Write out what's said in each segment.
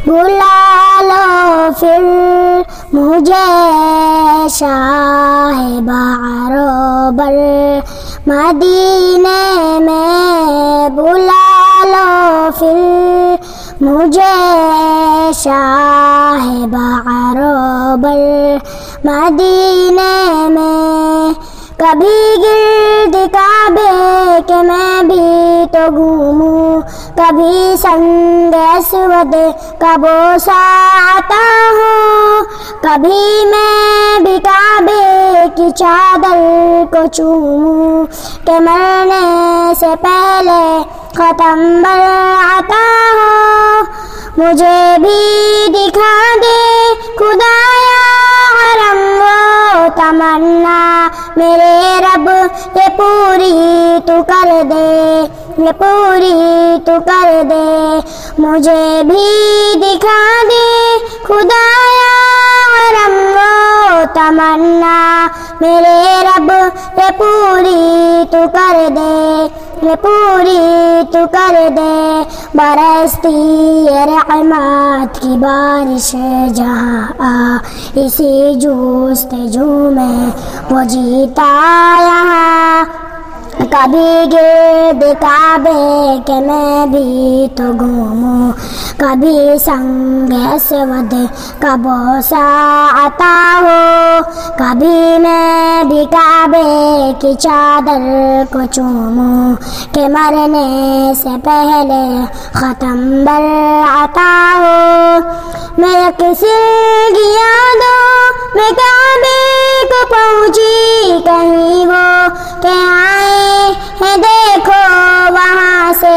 بلا لو پھر مجھے شاہ عروبر مدینے میں، بلا لو پھر مجھے شاہ عروبر مدینے میں، کبھی گرد کعبے کے میں بھی تو گھوموں، کبھی سنگ اسود کا بوسہ آتا ہوں، کبھی میں بھی کعبے کی چادر کو چوموں کہ مرنے سے پہلے ختم برآتا ہوں، مجھے بھی دکھا دے خدایا حرم و تمنا میرے رب، یہ پوری تو کر دے، یہ پوری تو کر دے، مجھے بھی دکھا دے خدایا حرم و تمنا میرے رب، یہ پوری تو کر دے، یہ پوری تو کر دے، برستی ہے رحمت کی بارش جہاں اسی جستجو میں وہ جیتا یہاں، کبھی گرد کعبے کے میں بھی تو گھوموں، کبھی سنگ اسود کا بوسہ آتا ہو، کبھی میں بھی کعبے کی چادر کو چوموں کہ مرنے سے پہلے ختم برآتا ہو، میں کسی کی یادوں میں کعبے کو پہنچی کہیں وہ کہ آئے ہیں دیکھو وہاں سے،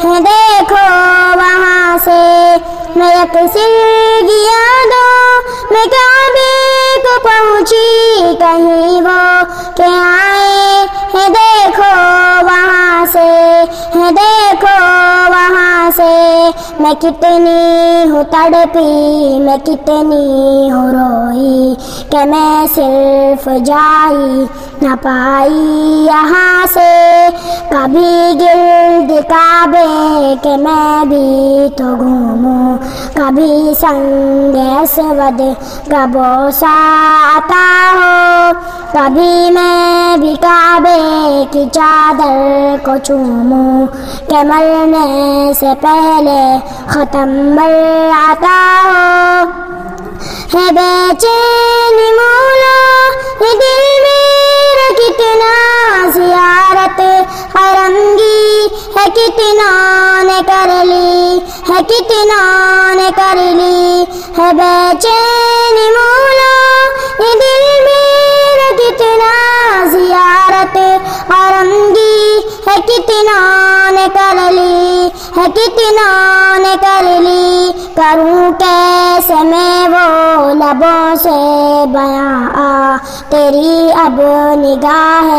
ہے دیکھو وہاں سے، میں کسی کی یادوں میں کعبے کو پہنچی کہیں وہ کہ آئے ہیں دیکھو وہاں سے، ہے دیکھو وہاں سے، میں کتنی ہوں تڑپی، میں کتنی ہوں روئی کہ میں صرف جائی نہ پائی یہاں سے، کبھی گرد کعبے کے میں بھی تو گھوموں، کبھی سنگ اسود کا بوسہ آتا ہو، کبھی میں بھی کعبے کی چادر کو چوموں کہ مرنے سے پہلے ختم برآتا ہو، ہے بے چین مولا یہ دل میرا کتنا زیارت حرم کی ہے، کتنا نے کر لی ہے، کتنا نے کر لی ہے، بے چین مولا یہ دل میرا کتنا زیارت حرم کی ہے، کتنا نے کر لی ہے، کتنا نے کر لی، کروں کیسے میں وہ لبوں سے بیاں، تیری اب نگاہ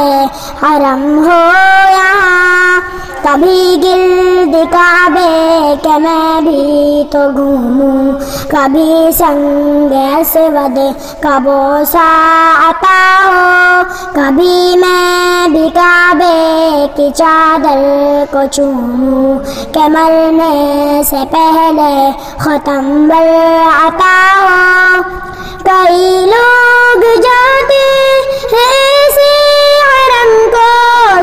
حرم ہو یہاں، کبھی گرد کعبے کے میں بھی تو گھوموں، کبھی سنگ اسود کا بوسہ آتا ہو، کبھی میں بھی کعبے کی چادر کو چوموں کہ مرنے سے پہلے ختم برآتا ہو، کئی لوگ جاتے ہیں ایسے حرم کو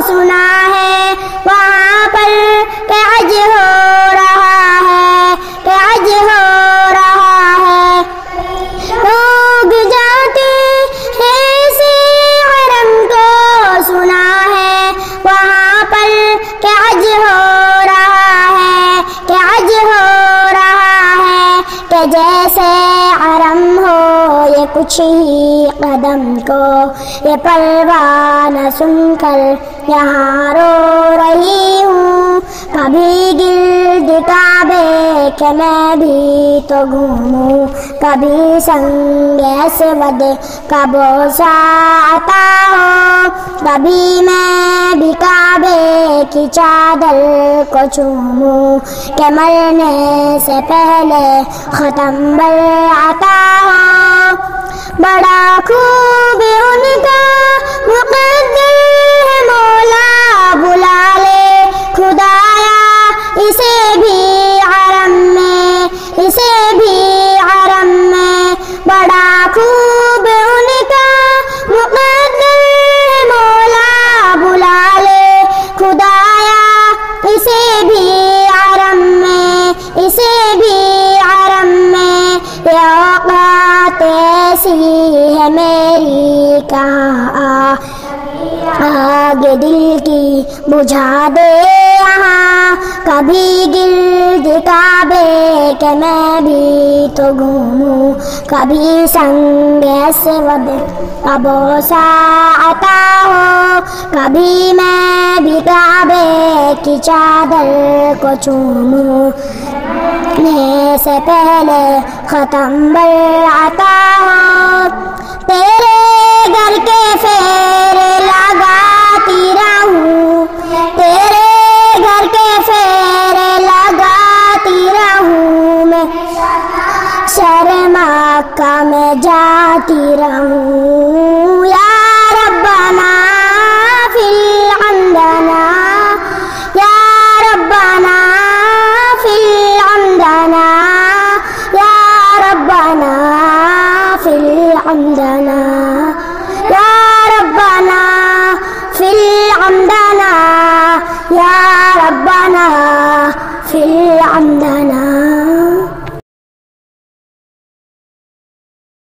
سنا ہے وہاں پر کہ حج ہو رہا ہے، کہ حج ہو رہا ہے، لوگ جاتے ہیں ایسے حرم کو سنا ہے وہاں پر کہ حج ہو رہا ہے، کہ حج ہو رہا ہے، کہ جیسے حرم ہو یہ کچھ ہی قدم کو، یہ پروانہ سن کر یہاں رو رہی ہوں، کبھی گرد کعبے کے میں بھی تو گھوموں، کبھی سنگ اسود کا بوسہ آتا ہو، کبھی میں بھی کعبے کی چادر کو چوموں کہ مرنے سے پہلے ختم برآتا ہو، بڑا خوب ان کا مقدر ہے مولا، بلا لے خدایا اسے بھی حرم میں، اسے کہ میں بھی تو گھوموں، کبھی سنگ اسود ابوسا عطا ہو، کبھی میں بھی کعبے کی چادر کو چوموں، نے سے پہلے ختم عطا ہو، تیرے گھر کے پھیرے لگاتی رہوں، تیرے گھر کے پھیرے لگاتی رہوں، میں شہر مکہ میں جاتی رہوں، یا ربنا فی العندنا، یا ربنا فی العندنا، یا ربنا فی العندنا، یا ربنا فی العندنا، یا ربنا فی العندنا۔